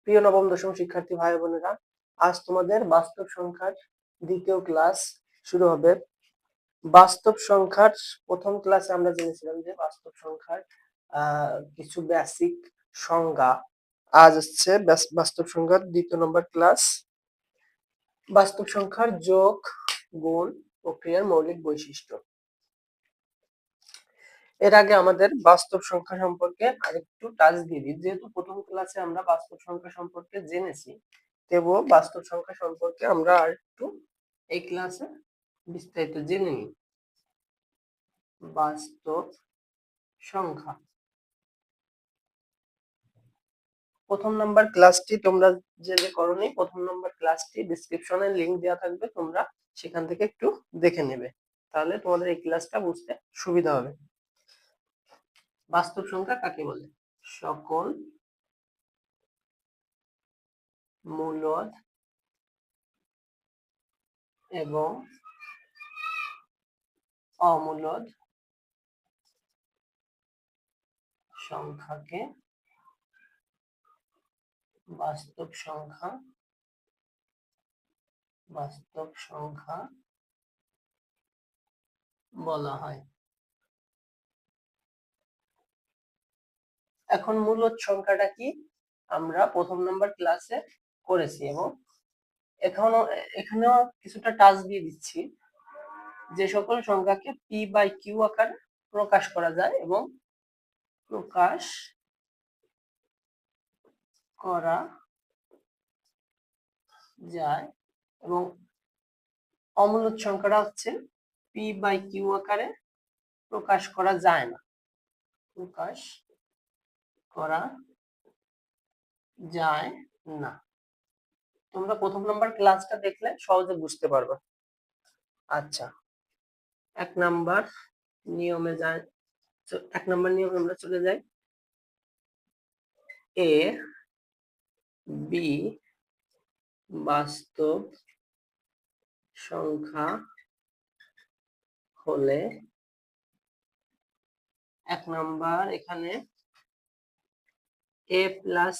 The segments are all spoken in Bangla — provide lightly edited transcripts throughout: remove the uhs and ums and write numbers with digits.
প্রিয় নবম দশম শিক্ষার্থী ভাই বোনেরা, আজ তোমাদের বাস্তব সংখ্যার দ্বিতীয় ক্লাস শুরু হবে। বাস্তব সংখ্যার প্রথম ক্লাসে আমরা জেনেছিলাম যে বাস্তব সংখ্যার কিছু বেসিক সংজ্ঞা। আজ হচ্ছে বাস্তব সংখ্যার দ্বিতীয় নম্বর ক্লাস। বাস্তব সংখ্যার যোগ, গুণ প্রক্রিয়ার মৌলিক বৈশিষ্ট্য। এর আগে আমাদের বাস্তব সংখ্যা সম্পর্কে আরেকটু টাচ দিয়ে দিই। যেহেতু প্রথম ক্লাসে আমরা বাস্তব সংখ্যা সম্পর্কে জেনেছি, তবুও বাস্তব সংখ্যা সম্পর্কে আমরা আরেকটু এই ক্লাসে বিস্তারিত জেনে নিই। বাস্তব সংখ্যা প্রথম নাম্বার ক্লাসটি তোমরা যে করোনি, প্রথম নাম্বার ক্লাসটি ডেসক্রিপশনে লিংক দেওয়া থাকবে, তোমরা সেখান থেকে একটু দেখে নেবে, তাহলে তোমাদের এই ক্লাসটা বুঝতে সুবিধা হবে। বাস্তব সংখ্যা কাকে বলে? সকল মূলদ এবং অমূলদ সংখ্যাকে বাস্তব সংখ্যা বলা হয়। এখন মূলদ সংখ্যাটা কি আমরা প্রথম নাম্বার ক্লাসে করেছি, এবং এখানেও কিছুটা টাচ দিয়ে দিচ্ছি। যে সকল সংখ্যাকে পি বাই কিউ আকারে প্রকাশ করা যায় এবং প্রকাশ করা যায়, এবং অমূলদ সংখ্যাটা হচ্ছে পি বাই কিউ আকারে প্রকাশ করা যায় না, প্রকাশ করা যায় না। তোমরা প্রথম নাম্বার ক্লাসটা দেখলে সহজে বুঝতে পারবে। আচ্ছা, এক নাম্বার নিয়মে আমরা চলে যাই। এ বি বাস্তব সংখ্যা হলে এক নাম্বার এখানে এ প্লাস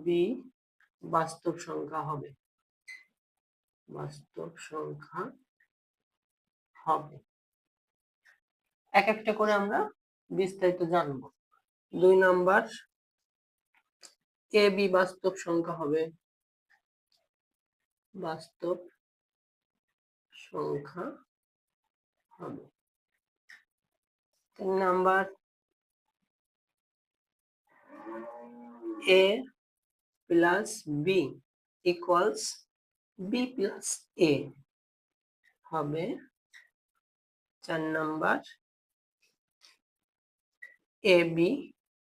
বি বাস্তব সংখ্যা হবে, বাস্তব সংখ্যা হবে। এক একটা করে আমরা বিস্তারিত জানবো। দুই নাম্বার এ বি বাস্তব সংখ্যা হবে, বাস্তব সংখ্যা হবে। তিন number a plus b equals b plus a হবে। চার number A b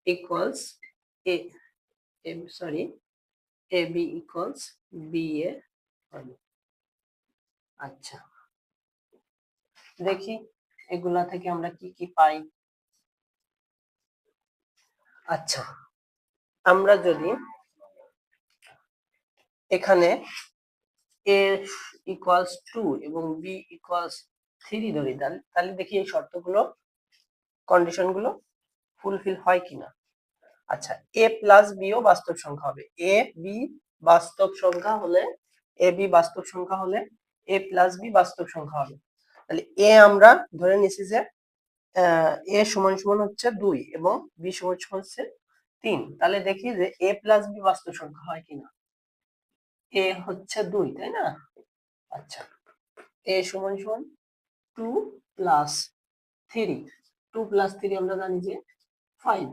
equals a b equals b a হবে। আচ্ছা, দেখি এগুলা থেকে আমরা কি কি পাই। আচ্ছা, আমরা যদি এখানে a ইকুয়ালস 2 এবং b ইকুয়ালস 3 ধরি, তাহলে দেখি এই শর্তগুলো, কন্ডিশনগুলো ফুলফিল হয় কিনা। আচ্ছা, a প্লাস b ও বাস্তব সংখ্যা হবে। a b বাস্তব সংখ্যা হলে, a b বাস্তব সংখ্যা হলে a প্লাস b বাস্তব সংখ্যা হবে। তাহলে a আমরা ধরে নিছি যে a সমান সমান হচ্ছে 2 এবং b সমান সমান হচ্ছে 3। তাহলে দেখি যে a প্লাস b বাস্তব সংখ্যা হয় কিনা। a হচ্ছে 2, তাই না? আচ্ছা, a সমান সমান 2 প্লাস 3, 2 প্লাস 3 আমরা জানি যে 5,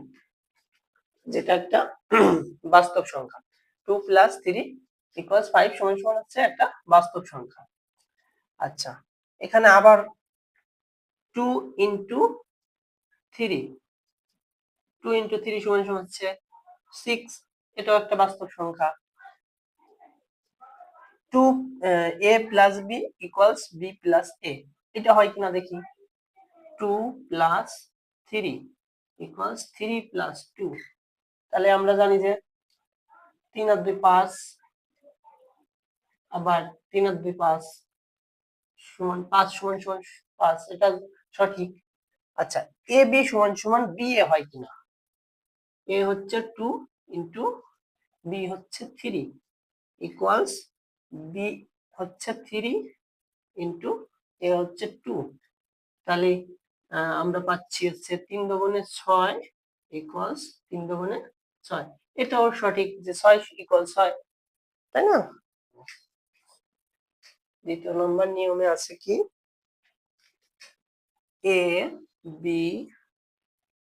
যেটা একটা বাস্তব সংখ্যা। 2 প্লাস 3 ইকুয়ালস 5 সমান সমান হচ্ছে একটা বাস্তব সংখ্যা। আচ্ছা, এখানে আবার 2 ইনটু 3, 2 ইনটু 3 সমান সমান হচ্ছে 6, এটাও একটা বাস্তব সংখ্যা। 2 a plus b equals b plus a, এটা হয় কিনা দেখি। 2 প্লাস 3 ইকুয়ালস 3 প্লাস 2, তাহলে আমরা জানি যে 3 আর 2 5, আবার 3 আর 2 5 সমান 5 সমান সমান 5, এটা সঠিক। আচ্ছা, এ বি সমান সমান বি এ হয় কিনা। এ হচ্ছে 2 ইনটু বি হচ্ছে 3 ইকুয়ালস বি হচ্ছে 3 ইন্টু এ হচ্ছে 2। তাহলে আমরা পাচ্ছি হচ্ছে 3 দুগুণে 6 ইকুয়ালস 3 দুগুণে 6। এটাও সঠিক যে 6 ইকুয়াল 6, তাই না? দ্বিতীয় নম্বর নিয়মে আছে কি, এ বি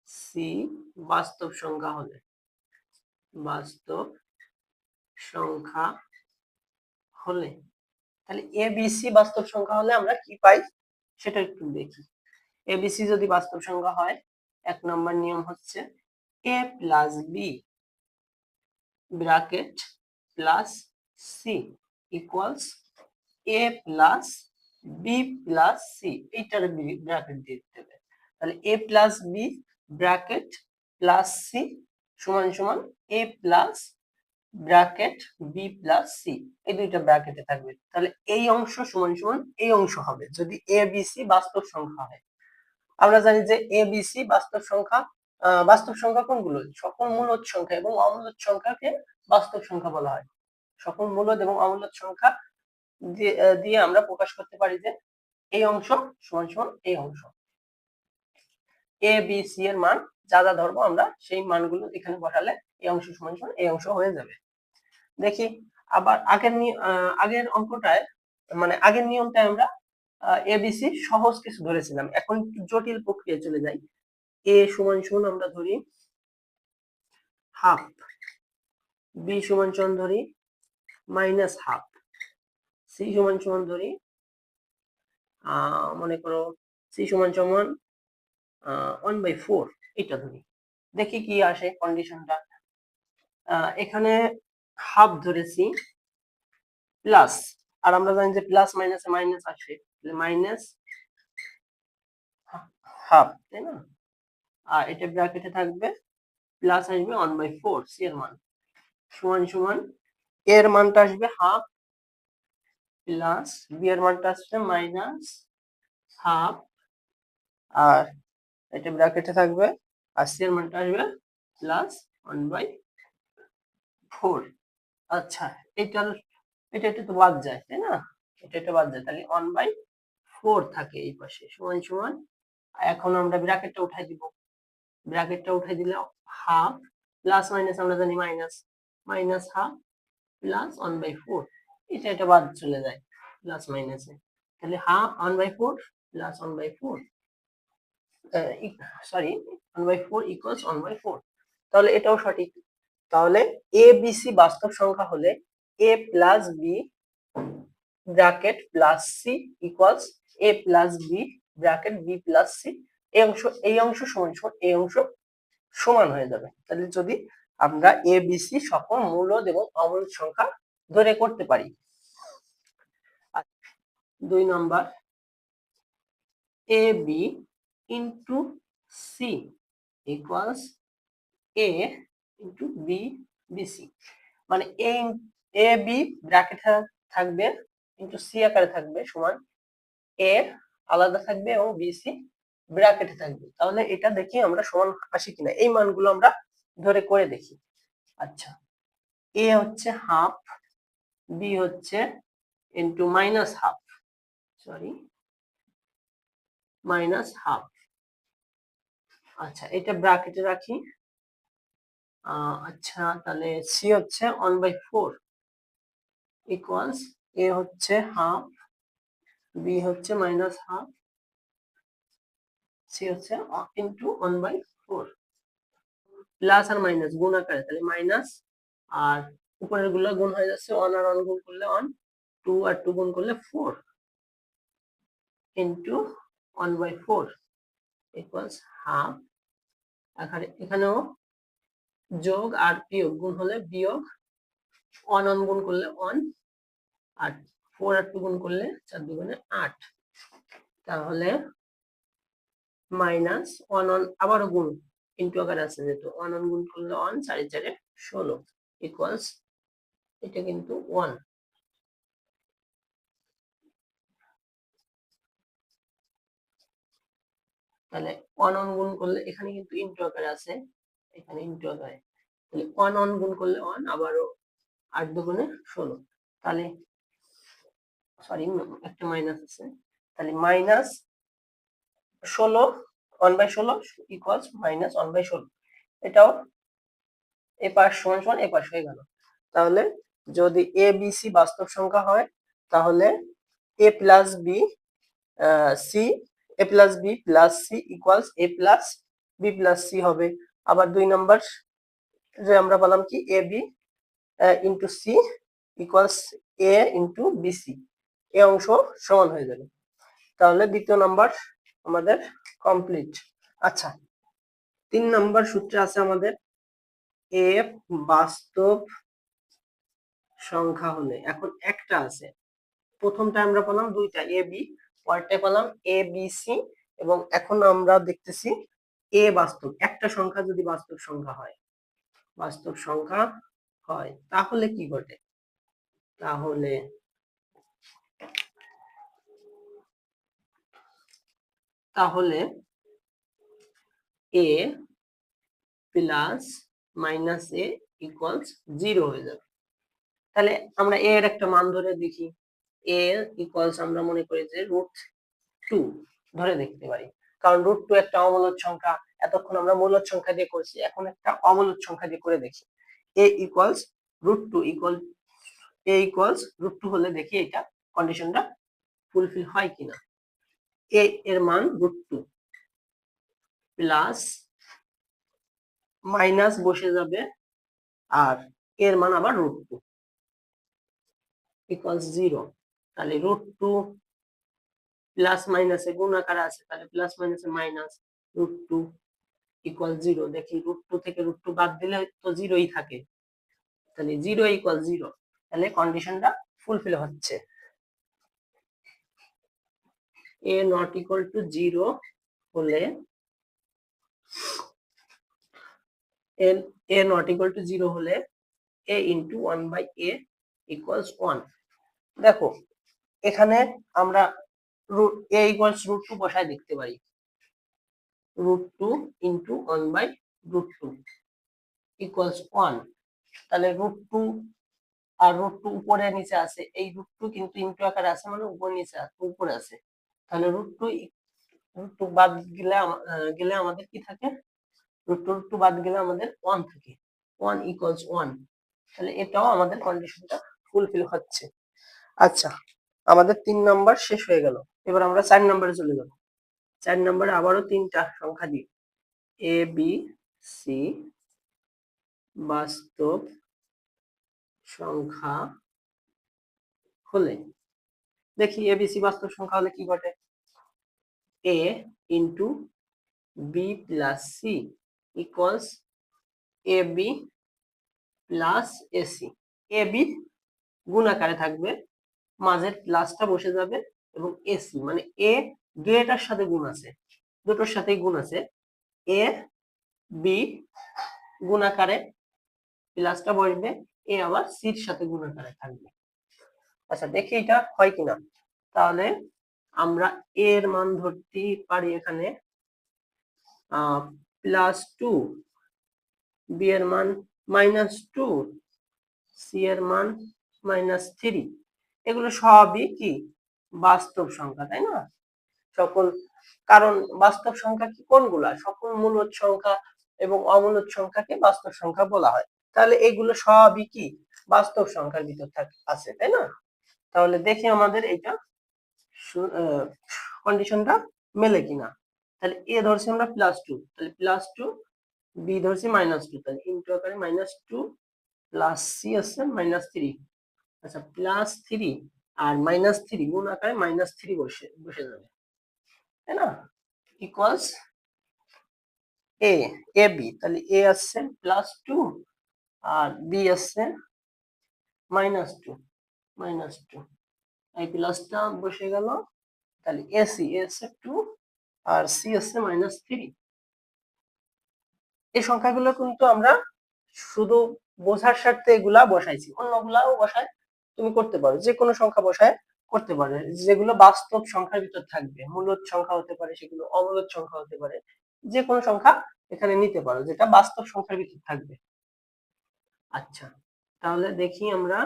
সি বাস্তব সংখ্যা হলে, বাস্তব সংখ্যা হলে, তাহলে এ বি সি বাস্তব সংখ্যা হলে আমরা কি পাই সেটা একটু দেখি। এ বি সি যদি বাস্তব সংখ্যা হয়, এক নম্বর নিয়ম হচ্ছে a plus b bracket plus c equals a plus b plus c, এইটার ব্র্যাকেট দিয়ে দিতে হবে। তাহলে a plus b bracket plus c সমান সমান a plus bracket b plus c, এই দুইটা ব্র্যাকেটে থাকবে। তাহলে এই অংশ সমান সমান এই অংশ হবে যদি এ বি সি বাস্তব সংখ্যা হয়। আমরা জানি যে এ বি সি বাস্তব সংখ্যা, বাস্তব সংখ্যা কোনগুলো, সকল মূলদ সংখ্যা এবং অমূলদ সংখ্যাকে বাস্তব সংখ্যা বলা হয়। সকল মূলদ এবং অমূলদ সংখ্যা দিয়ে আমরা প্রকাশ করতে পারি যে এই অংশ সমান সমান এই অংশ। এ বি সি এর মান যা যা ধরবো আমরা সেই মানগুলো এখানে বসালে এই অংশ সমান সমান এই অংশ হয়ে যাবে। দেখি আবার আগের অঙ্কটায়, মানে আগের নিয়মটায় আমরা এবিসি সহজ কিছু ধরেছিলাম, এখন একটু জটিল প্রক্রিয়ায় চলে যাই। এ সমান সমান আমরা ধরি হাফ, বি সমান সমান ধরি মাইনাস হাফ, সি সমান সমান ধরি মনে করো সি সমান সমান 1/4, এটা ধরি। দেখি কি আসে কন্ডিশনটা। এখানে হাফ ধরেছি প্লাস, আর আমরা জানি যে প্লাস মাইনাসে মাইনাস আসে, মাইনাস হাফ, তাই না? আর এটা ব্র্যাকেটে থাকবে প্লাস আসবে 1/4 সি এর মান সমান সমান এর মানটা আসবে হাফ প্লাস বি এর মানটা আসবে মাইনাস হাফ, আর এটা ব্র্যাকেটে থাকবে আর সি এর মানটা আসবে প্লাস 1/4। আচ্ছা, এটা তো বাদ যায়, তাই না? এটা বাদ যায়, তাহলে 1/4 থাকে এই পাশে সমান সমান। এখন আমরা ব্র্যাকেটটা উঠাই দিব, ব্র্যাকেটটা উঠাই দিলে হাফ প্লাস মাইনাস আমরা জানি মাইনাস, মাইনাস হাফ প্লাস 1/4, এটা বাদ চলে যায় প্লাস মাইনাসে, তাহলে হাফ 1/4 প্লাস 1/4 সরি 1/4 ইকুয়ালস 1/4। তাহলে এটাও সঠিক। তাহলে এ বি সি বাস্তব সংখ্যা হলে a plus b bracket plus c equals a plus b bracket b plus c, এই অংশ সমান সমান এই অংশ সমান হয়ে যাবে। তাহলে যদি আমরা এ বি সি সকল মূলদ এবং অমূলদ সংখ্যা ধরে করতে পারি। 2 number A B into C equals A into B B C, মানে এ বি ব্র্যাকেটে থাকবে ইন্টু সি আকারে থাকবে সমান এ আলাদা থাকবে এবং বি সি ব্র্যাকেটে থাকবে। তাহলে এটা দেখি আমরা সমান আসে কিনা, এই মানগুলো আমরা ধরে করে দেখি। আচ্ছা, এ হচ্ছে হাফ, বি হচ্ছে into minus half, sorry minus half. আচ্ছা, এটা ব্র্যাকেটে রাখি। আচ্ছা, তাহলে সি হচ্ছে 1/4 ইকুয়ালস এ হচ্ছে হাফ, বি হচ্ছে মাইনাস হাফ, সি হচ্ছে ইন্টু 1/4। প্লাস আর মাইনাস গুণ আকারে, তাহলে মাইনাস আর উপরের গুলো গুণ হয়ে যাচ্ছে, 1 আর 1 গুণ করলে 1, 2 আর 2 গুণ করলে 4 ইন্টু 1/4 ইকুয়ালস হাফ। এখানেও যোগ আর বিয়োগ, গুণ হলে বিয়োগ, 1 1 গুণ করলে 1 আর 4 আর 2 গুণ করলে 4 দুগুণে 8, তাহলে মাইনাস 1 1 আবারও গুণ ইন্টু আকারে আছে যেহেতু 1 1 গুণ করলে 1, 4 4 16 ইকুয়ালস এটা কিন্তু 1। তাহলে 1 1 গুণ করলে এখানে কিন্তু ইন্টু আকারে আছে, এখানে ইন্টু আকারে, তাহলে 1 গুণ করলে 1, আবারও 8 দুগুণে 16, তাহলে সরি একটা মাইনাস আছে, তাহলে মাইনাস 16, 1/16 ইকুয়ালস মাইনাস 1/16। এটাও এ পাশ সমান সমান এ পাশ হয়ে গেল। তাহলে যদি এ বি সি বাস্তব সংখ্যা হয়, তাহলে a plus b c, a plus b plus c equals a plus b plus c হবে। আবার 2 নাম্বার যে আমরা পেলাম কি a B into C equals A into b c, এই অংশ সমান হয়ে যাবে। তাহলে দ্বিতীয় নাম্বার আমাদের কমপ্লিট। আচ্ছা, 3 নাম্বার সূত্রে আছে আমাদের এ বাস্তব সংখ্যা হলে, এখন একটা আছে, প্রথমটা আমরা পেলাম দুইটা এ বি, পরেরটা পেলাম এ বি সি, এবং এখন আমরা দেখতেছি এ বাস্তব, একটা সংখ্যা যদি বাস্তব সংখ্যা হয়, বাস্তব সংখ্যা হয় তাহলে কি ঘটে? তাহলে তাহলে a plus minus A equals 0 হয়ে যাবে। তাহলে আমরা এ এর একটা মান ধরে দেখি, এ ইকুয়ালস আমরা মনে করি যে √2 ধরে দেখতে পারি, কারণ √2 একটা অমূলদ সংখ্যা। এতক্ষণ আমরা মূলদ সংখ্যা দিয়ে করছি, এখন একটা অমূলদ সংখ্যা দিয়ে করে দেখি। এ ইকুয়ালস √2 এ ইকুয়ালস √2 হলে দেখি এটা কন্ডিশনটা ফুলফিল হয় কিনা। এ এর মান √2 প্লাস মাইনাস বসে যাবে, আর এর মান আবার √2 ইকুয়ালস 0। তাহলে √2 প্লাস মাইনাসে গুণ আকারে আছে, তাহলে প্লাস মাইনাসে মাইনাস, √2 ইকুয়াল 0। দেখি √2 থেকে √2 বাদ দিলে তো 0ই থাকে, তাহলে 0 ইকুয়াল 0, তাহলে কন্ডিশনটা ফুলফিল হচ্ছে। এ নট ইকুয়াল টু 0 হলে এ নট ইকুয়াল টু 0 হলে a ইন্টু 1/a ইকুয়ালস 1। দেখো এখানে আমরা a ইকুয়ালস √2 বসায় দেখতে পারি, √2 ইন্টু 1/√2 ইকুয়ালস 1। তাহলে √2 আর √2 উপরে নিচে আছে, এই √2 কিন্তু ইনটু আকারে আছে, মানে উপর নিচে উপরে আছে। তাহলে √2 বাদ গেলে আমাদের কি থাকে? √2 বাদ গেলে আমাদের 1 থাকে, 1 ইকুয়ালস 1। তাহলে এটাও আমাদের কন্ডিশনটা ফুলফিল হচ্ছে। আচ্ছা, আমাদের 3 নাম্বার শেষ হয়ে গেল। এবার আমরা 4 নাম্বারে চলে যাব। 4 নাম্বারে আবারও 3টা সংখ্যা দিই, এ বি সি বাস্তব সংখ্যা হলে, দেখি এবিসি বাস্তব সংখ্যা হলে কি ঘটে। A into b plus c equals a b plus a c. A b গুণ আকারে থাকবে, মাঝের প্লাসটা বসে যাবে, এবং এসি মানে এ দুইটার সাথে গুণ আছে, দুটোর সাথেই গুণ আছে, এ বি গুণ আকারে প্লাসটা বসবে, এ আবার সির সাথে গুণ আকারে থাকবে। আচ্ছা, দেখি এটা হয় কিনা। তাহলে আমরা এর মান ধরতে পারি এখানে +2, বি এর মান -2, সি এর মান -3। এগুলো সবই কি বাস্তব সংখ্যা, তাই না? সকল, কারণ বাস্তব সংখ্যা কি কোনগুলা? সকল মূলদ সংখ্যা এবং অমূলদ সংখ্যাকে বাস্তব সংখ্যা বলা হয়। তাহলে এগুলো সবই কি বাস্তব সংখ্যার ভিতর আছে, তাই না? তাহলে দেখি আমাদের এটা কন্ডিশনটা মেলে কিনা। তাহলে এ ধরছি আমরা +2, তাহলে +2, বি ধরছি -2, তাহলে ইনটু আকারে -2 প্লাস সি আছে -3। আচ্ছা, +3 আর -3 গুণ আকারে -3 বসে যাবে, তাই না? ইকুয়ালস এ এ বি, তাহলে এ আছে +2 আর বি আছে -2, এই প্লাসটা বসে গেল, তাহলে এসি আছে 2 আর সি আছে -3। এই সংখ্যাগুলো কিন্তু আমরা শুধু বোঝার স্বার্থে এগুলা বসাইছি, অন্যগুলাও বসায় তুমি করতে পারো, যে কোনো সংখ্যা বসায় করতে পারো, যেগুলো বাস্তব সংখ্যার ভিতর থাকবে। মূলদ সংখ্যা হতে পারে, সেগুলো অমূলদ সংখ্যা হতে পারে, যে কোনো সংখ্যা এখানে নিতে পারো যেটা বাস্তব সংখ্যার ভিতর থাকবে। আচ্ছা, তাহলে দেখি আমরা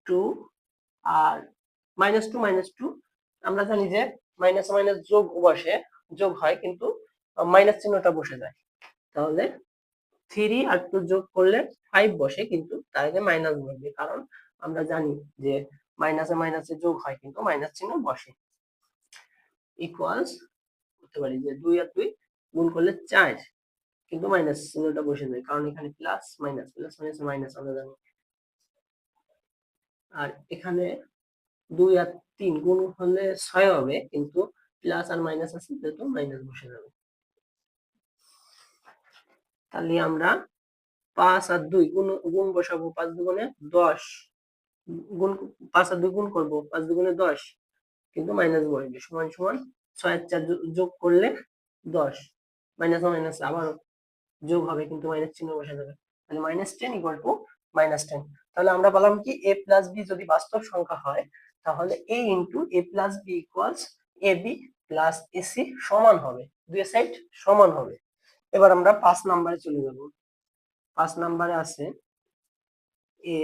2 আর -2 আমরা জানি যে মাইনাস মাইনাস যোগ বসে, যোগ হয়, কিন্তু মাইনাস চিহ্নটা বসে যায়। তাহলে 3 আর 2 যোগ করলে 5 বসে, কিন্তু তার আগে মাইনাস বসবে, কারণ আমরা জানি যে মাইনাসে মাইনাসে যোগ হয় কিন্তু মাইনাস চিহ্ন বসে। ইকুয়ালস করতে পারি যে 2 আর 2 গুণ করলে 4, কিন্তু মাইনাস চিহ্নটা বসে যায়, কারণ এখানে প্লাস মাইনাস মাইনাস আমরা জানি। আর এখানে 2 আর 3 গুণ হলে 6 হবে, কিন্তু প্লাস আর মাইনাস আছে যেহেতু মাইনাস বসে যাবে। তাহলে আমরা 5 আর 2 গুণ বসাবো, 5 দুগুণে 10, গুণ 5 আর 2 গুণ করবো, 5 দুগুণে 10, কিন্তু মাইনাস বসবে, সমান সমান 6 আর 4 যোগ করলে 10, মাইনাস মাইনাস আবার যোগ হবে, কিন্তু মাইনাস চিহ্ন বসে যাবে। তাহলে -10 = -10। তাহলে আমরা বললাম কি a প্লাস b যদি বাস্তব সংখ্যা হয়, তাহলে a into a plus b equals ab plus ac সমান হবে, দুই সাইড সমান হবে। এবার আমরা 5 নম্বরে চলে যাব। 5 নম্বরে আছে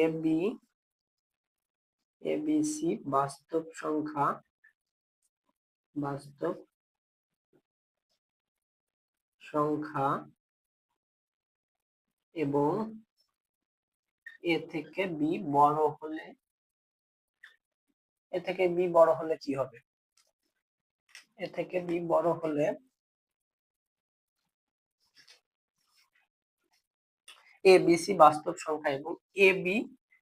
ab abc বাস্তব সংখ্যা এবং a থেকে b বড় হলে কি হবে? a থেকে b বড় হলে a b c বাস্তব সংখ্যা এবং a b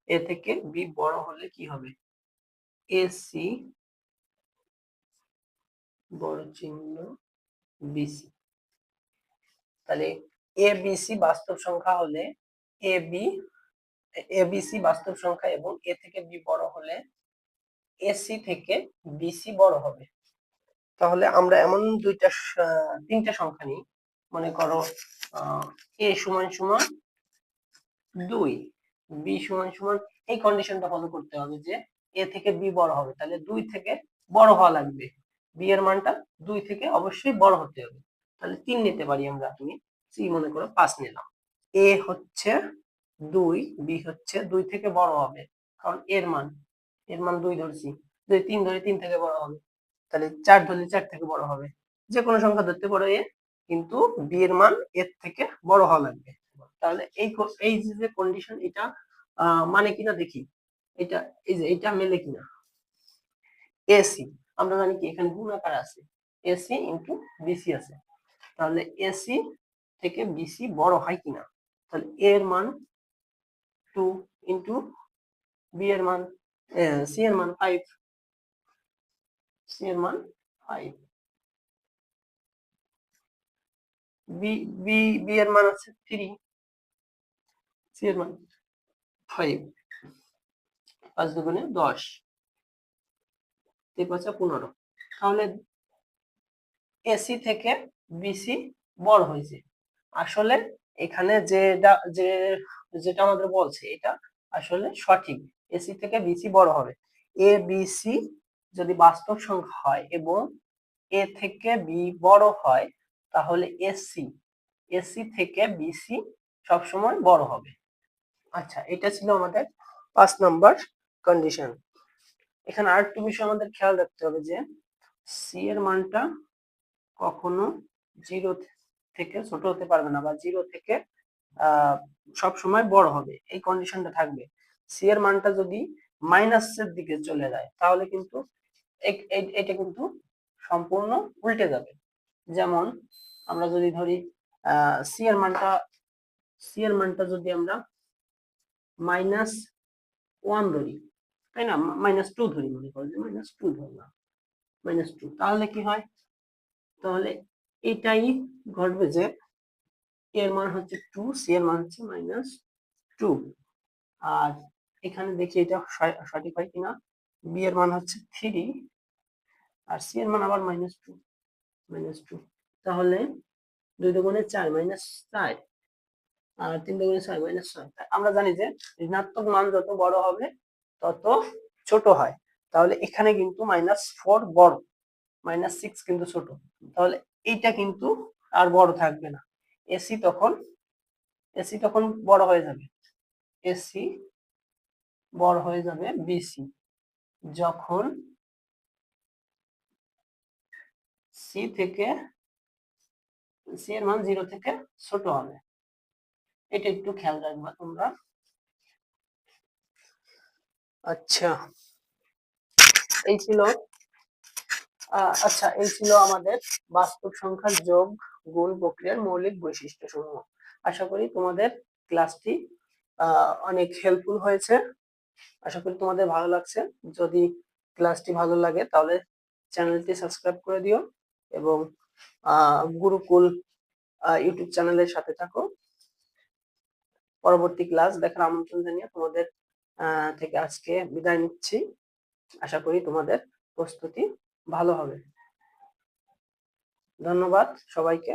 a থেকে b বড় হলে কি হবে? a c বড় চিহ্ন b c। তাহলে a b c বাস্তব সংখ্যা হলে a b c বাস্তব সংখ্যা এবং a থেকে b বড় হলে a c থেকে b c বড় হবে। তাহলে আমরা এমন তিনটা সংখ্যা নিই, মনে করো a সমান সমান 2, b সমান সমান, এই কন্ডিশনটা ফলো করতে হবে যে a থেকে b বড় হবে, তাহলে 2 থেকে বড় হওয়া লাগবে, b এর মানটা 2 থেকে অবশ্যই বড় হতে হবে। তাহলে 3 নিতে পারি আমরা, তুমি c মনে করো 5 নিলাম। a হচ্ছে 2, b হচ্ছে 2 থেকে বড় হবে, কারণ এর মান 2 ধরছি, যদি 3 ধরি 3 থেকে বড় হবে, তাহলে 4 ধরলে 4 থেকে বড় হবে, যে কোনো সংখ্যা ধরতে পারো a, কিন্তু b এর মান এর থেকে বড় হওয়া লাগবে। তাহলে এই যে কন্ডিশন, এটা মানে কিনা দেখি, এটা এই যে এটা মেলে কিনা। এসি আমরা জানি কি এখানে গুণাকার আছে, এসি ইনটু বিসি আছে, তাহলে এসি থেকে বিসি বড় হয় কিনা। তাহলে এ এর মান 2 ইনটু বি এর মান সি এর মান 5, সি এর মান 5, বি বি বি এর মান আছে 3, সি এর মান 5, 5 দুগুণে 10, 3 5 15। তাহলে এসি থেকে বিসি বড় হয়েছে। আসলে এখানে যেটা আমাদের বলছে এটা আসলে সঠিক, এসি থেকে বিসি বড় হবে। এ বি সি যদি বাস্তব সংখ্যা হয় এবং এ থেকে বি বড় হয়, তাহলে এসি থেকে বিসি সবসময় বড় হবে। আচ্ছা, এটা ছিল আমাদের 5 নাম্বার কন্ডিশন। এখানে আরেকটা বিষয় আমাদের খেয়াল রাখতে হবে যে সি এর মানটা কখনো 0 থেকে ছোট হতে পারবে না, বা 0 থেকে সব সময় বড় হবে, এই কন্ডিশনটা থাকবে। সি এর মানটা যদি মাইনাসের দিকে চলে যায়, তাহলে কিন্তু এটা কিন্তু সম্পূর্ণ উল্টে যাবে। যেমন আমরা যদি ধরি সি এর মানটা যদি আমরা -1 ধরি, তাই না, -2 ধরি, মনে করো যে -2 ধরলাম, -2, তাহলে কি হয়? তাহলে এটাই ঘটবে যে এর মান হচ্ছে 2, সি এর মান হচ্ছে -2। আর এখানে দেখি এটা সঠিক হয় কিনা, বি এর মান হচ্ছে 3 আর সি এর মান আবার -2, তাহলে 2 দুগুণে 4, -4, আর 3 দুগুণে 6, -6। আমরা জানি যে ঋণাত্মক মান যত বড় হবে তত ছোট হয়, তাহলে এখানে কিন্তু -4 বড়, -6 কিন্তু ছোট, তাহলে এইটা কিন্তু আর বড় থাকবে না, এসি তখন বড় হয়ে যাবে, এসি বড় হয়ে যাবে বিসি যখন সি এর মান 0 থেকে ছোট হবে। এটা একটু খেয়াল রাখবা তোমরা। আচ্ছা, এই ছিল আমাদের বাস্তব সংখ্যার যোগ গুণ প্রক্রিয়ার মৌলিক বৈশিষ্ট্য সমূহ। আশা করি তোমাদের ক্লাসটি অনেক হেল্পফুল হয়েছে। আশা করি তোমাদের ভালো লাগছে। যদি ক্লাসটি ভালো লাগে তাহলে চ্যানেলটি সাবস্ক্রাইব করে দিও এবং গুরুকুল ইউটিউব চ্যানেলের সাথে থাকো। পরবর্তী ক্লাস দেখার আমন্ত্রণ জানিয়ে তোমাদের থেকে আজকে বিদায় নিচ্ছি। আশা করি তোমাদের প্রস্তুতি ভালো হবে। ধন্যবাদ সবাইকে।